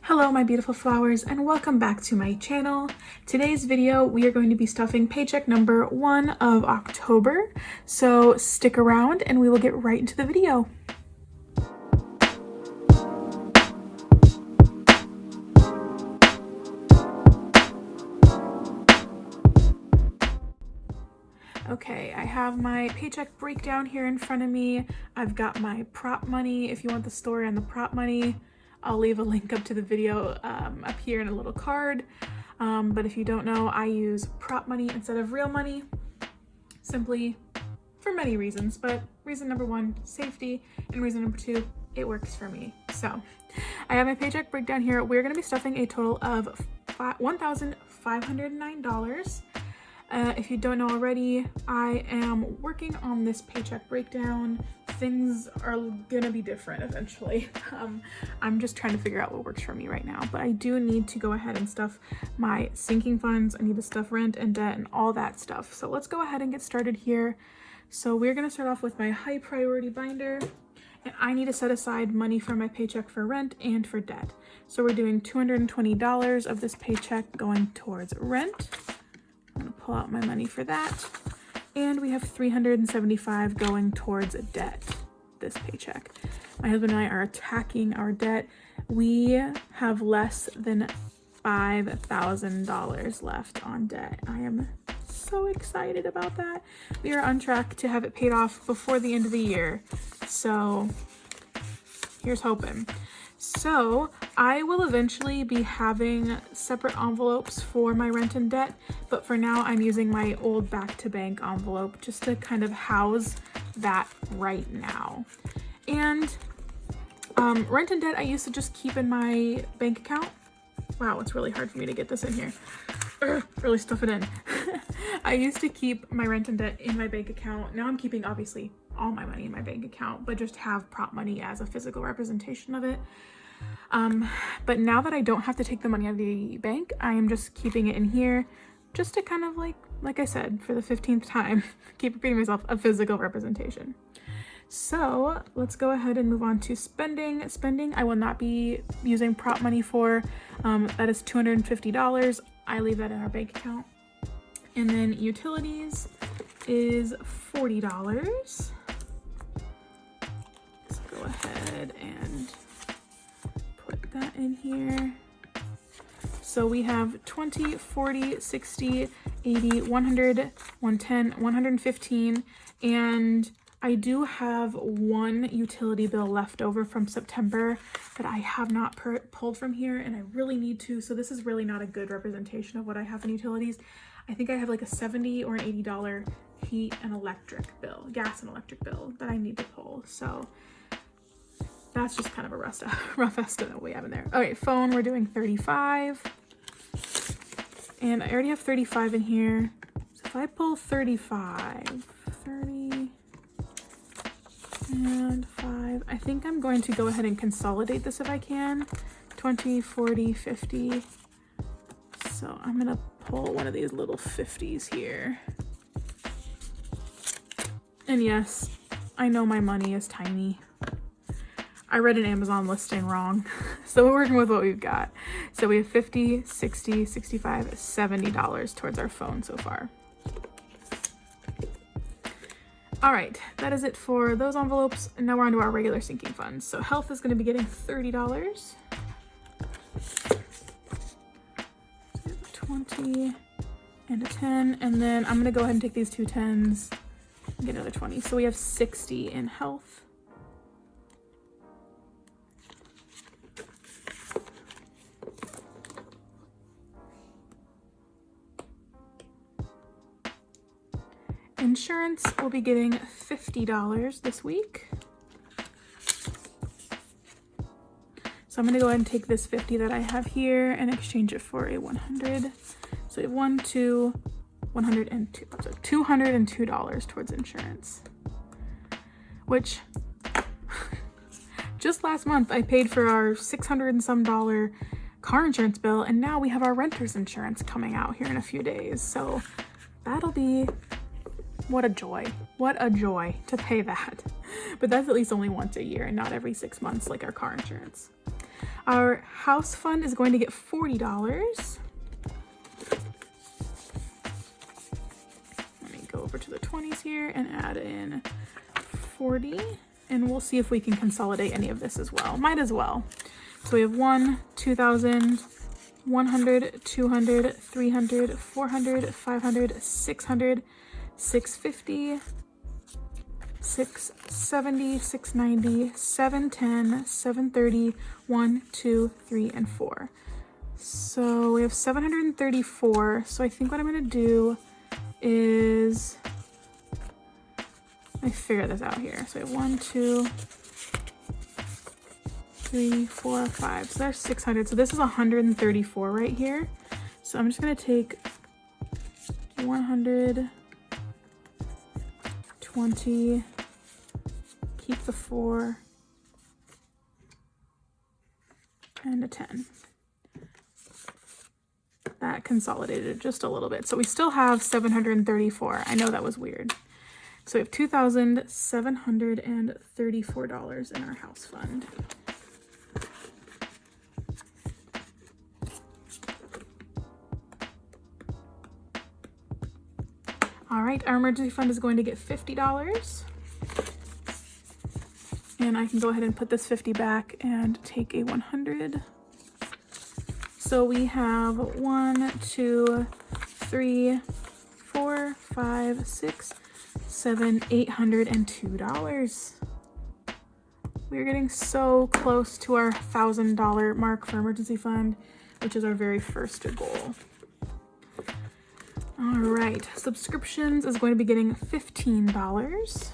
Hello my beautiful flowers and welcome back to my channel. Today's video we are going to be stuffing paycheck number 1 of October, so stick around and we will get right into the video. Okay, I have my paycheck breakdown here in front of me. I've got my prop money. If you want the story on the prop money, I'll leave a link up to the video up here in a little card. But if you don't know, I use prop money instead of real money, simply for many reasons. But reason number 1, safety, and reason number 2, it works for me. So I have my paycheck breakdown here. We're gonna be stuffing a total of $1,509. If you don't know already, I am working on this paycheck breakdown. Things are gonna be different eventually. I'm just trying to figure out what works for me right now, but I do need to go ahead and stuff my sinking funds. I need to stuff rent and debt and all that stuff. So let's go ahead and get started here. So we're gonna start off with my high priority binder, and I need to set aside money for my paycheck for rent and for debt. So we're doing $220 of this paycheck going towards rent. I'm gonna pull out my money for that. And we have $375 going towards debt this paycheck. My husband and I are attacking our debt. We have less than $5,000 left on debt. I am so excited about that. We are on track to have it paid off before the end of the year. So here's hoping. So I will eventually be having separate envelopes for my rent and debt, but for now I'm using my old back to bank envelope just to kind of house that right now. And rent and debt I used to just keep in my bank account. Wow, it's really hard for me to get this in here. Really stuff it in. I used to keep my rent and debt in my bank account. Now I'm keeping obviously all my money in my bank account, but just have prop money as a physical representation of it. But now that I don't have to take the money out of the bank, I am just keeping it in here just to kind of like I said, for the 15th time, keep repeating myself, a physical representation. So let's go ahead and move on to spending. Spending I will not be using prop money for. That is $250. I leave that in our bank account. And then utilities is $40. Let's go ahead and put that in here. So we have 20, 40, 60, 80, 100, 110, 115, and I do have one utility bill left over from September that I have not pulled from here, and I really need to. So this is really not a good representation of what I have in utilities. I think I have like a $70 or an $80 heat and electric bill, gas and electric bill that I need to pull. So that's just kind of a rough estimate we have in there. Okay, phone, we're doing 35. And I already have 35 in here. So if I pull 35, 30, and 5, I think I'm going to go ahead and consolidate this if I can. 20, 40, 50. So I'm gonna pull one of these little 50s here. And yes, I know my money is tiny. I read an Amazon listing wrong. So we're working with what we've got. So we have 50, 60, 65, $70 towards our phone so far. All right, that is it for those envelopes. And now we're on to our regular sinking funds. So health is gonna be getting $30. 20 and a 10. And then I'm gonna go ahead and take these two 10s and get another 20. So we have 60 in health. Insurance will be getting $50 this week. So I'm gonna go ahead and take this 50 that I have here and exchange it for a 100. So we have 1, 2, 102, so $202 towards insurance. Which, just last month I paid for our $600 and some car insurance bill, and now we have our renter's insurance coming out here in a few days. So that'll be, what a joy to pay that. But that's at least only once a year and not every 6 months like our car insurance. Our house fund is going to get $40. Let me go over to the 20s here and add in 40, and we'll see if we can consolidate any of this as well. Might as well. So we have 1, 2,000, 100, 200, 300, 400, 500, 600, 650, 670, 690, 710, 730, 1, 2, 3, and 4. So we have 734. So I think what I'm gonna do is, let me figure this out here. So we have 1, 2, 3, 4, 5. So there's 600. So this is 134 right here. So I'm just gonna take 120, keep the 4, and a 10. That consolidated just a little bit. So we still have 734. I know that was weird. So we have $2,734 in our house fund. All right, our emergency fund is going to get $50. And I can go ahead and put this 50 back and take a 100. So we have 1, 2, 3, 4, 5, 6, 7, $802. We're getting so close to our $1,000 mark for emergency fund, which is our very first goal. All right, subscriptions is going to be getting $15.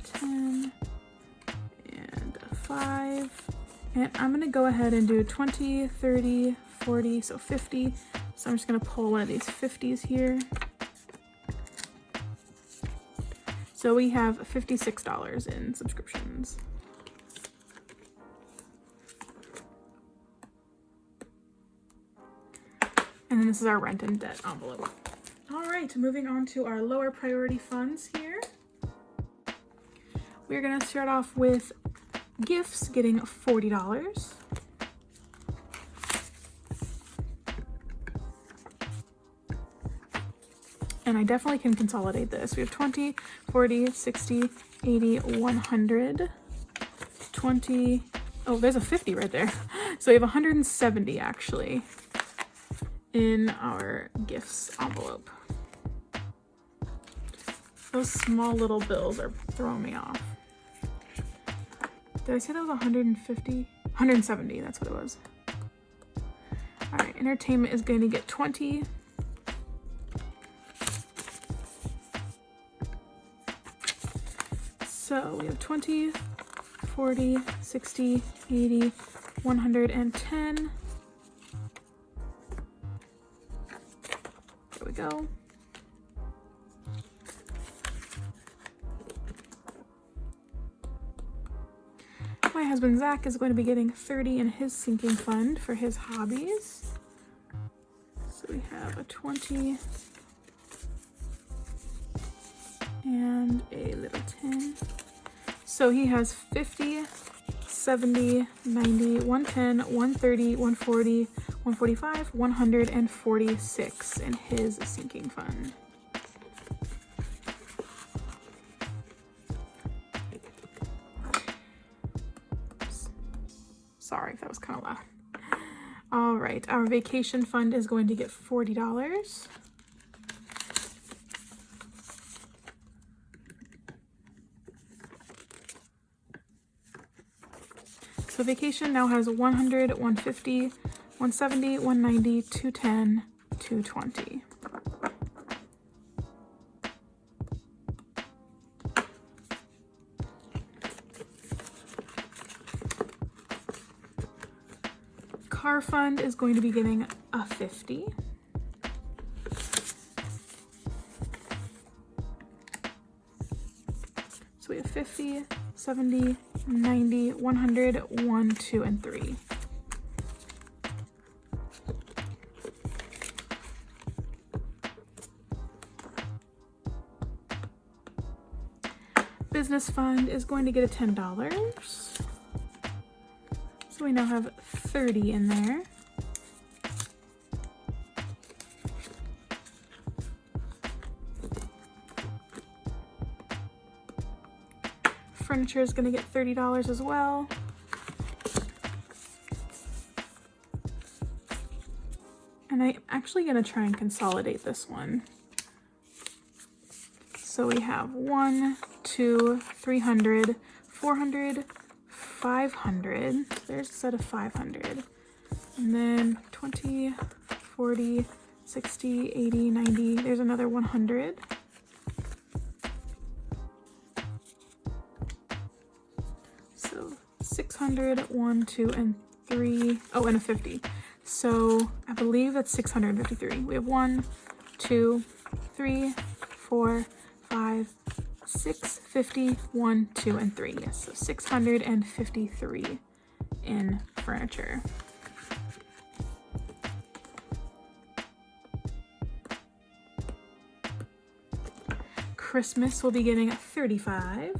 10 and 5. And I'm gonna go ahead and do 20, 30, 40, so 50. So I'm just gonna pull one of these 50s here. So we have $56 in subscriptions. And then this is our rent and debt envelope. All right, moving on to our lower priority funds here. We're gonna start off with gifts getting $40. And I definitely can consolidate this. We have 20, 40, 60, 80, 100, 20, oh, there's a 50 right there. So we have 170 actually in our gifts envelope. Those small little bills are throwing me off. Did I say that was 150? 170, that's what it was. All right, entertainment is going to get 20. So we have 20, 40, 60, 80, 110. There we go. My husband Zach is going to be getting 30 in his sinking fund for his hobbies. So we have a 20 and a little 10. So he has 50, 70, 90, 110, 130, 140, 145, 146 in his sinking fund. Sorry if that was kind of loud. All right, our vacation fund is going to get $40. So vacation now has 100, 150, 170, 190, 210, 220. Car fund is going to be getting a 50. So we have 50, 70, 90, 100, 1, 2, and 3. business fund is going to get a $10. So we now have 30 in there. Furniture is going to get $30 as well. And I'm actually going to try and consolidate this one. So we have 1, 2, 300, 400, 500. There's a set of 500. And then 20, 40, 60, 80, 90. There's another 100. So 600, 1, 2, and 3. Oh, and a 50. So I believe that's 653. We have 1, 2, 3, 4, 5, 6, 50, 1, 2, and 3. Yes, so 653 in furniture. Christmas will be getting 35.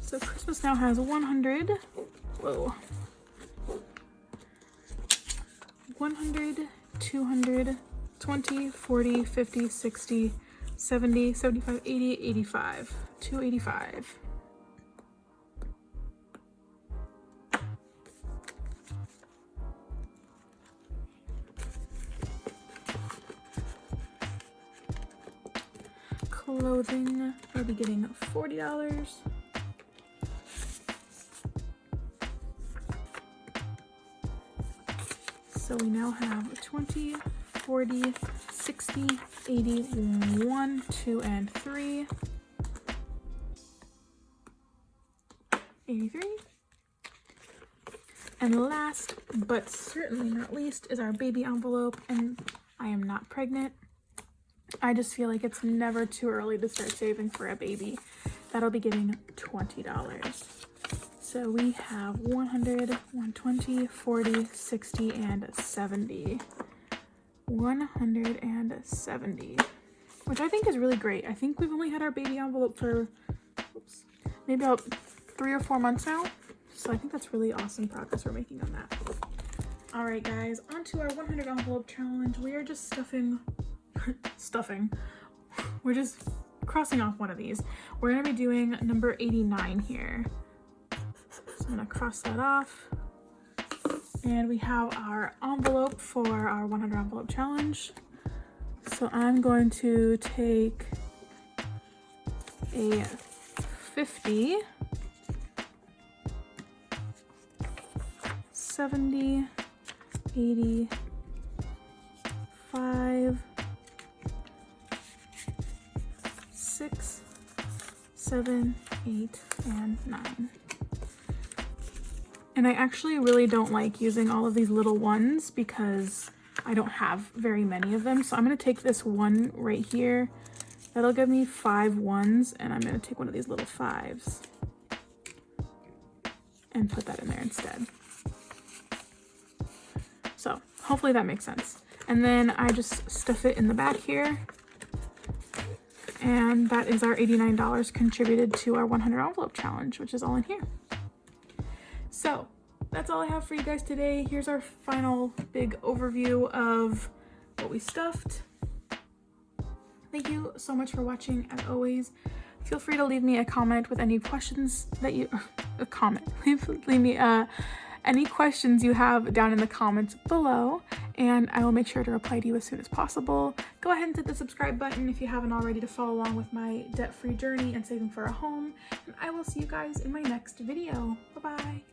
So Christmas now has 100. Whoa. 100, 200, 20, 40, 50, 60, 70, 75, 80, 85. 285. Clothing, we'll be getting $40. So we now have 20, 40, 60, 80, 1, 2, and 3. 83. And last, but certainly not least, is our baby envelope. And I am not pregnant. I just feel like it's never too early to start saving for a baby. That'll be getting $20. So we have 100, 120, 40, 60, and 70. 170, which I think is really great. I think we've only had our baby envelope for maybe about 3 or 4 months now. So I think that's really awesome progress we're making on that. All right, guys, on to our 100 envelope challenge. We are just stuffing. We're just crossing off one of these. We're gonna be doing number 89 here. So I'm gonna cross that off. And we have our envelope for our 100 envelope challenge. So I'm going to take a 50, 70, 80, 5, 6, 7, 8, and 9. And I actually really don't like using all of these little ones because I don't have very many of them. So I'm going to take this one right here. That'll give me 5 ones, and I'm going to take one of these little 5s and put that in there instead. So hopefully that makes sense. And then I just stuff it in the back here. And that is our $89 contributed to our 100 envelope challenge, which is all in here. So that's all I have for you guys today. Here's our final big overview of what we stuffed. Thank you so much for watching. As always, feel free to leave me a comment with any questions that you, leave me any questions you have down in the comments below, and I will make sure to reply to you as soon as possible. Go ahead and hit the subscribe button if you haven't already to follow along with my debt-free journey and saving for a home, and I will see you guys in my next video. Bye-bye.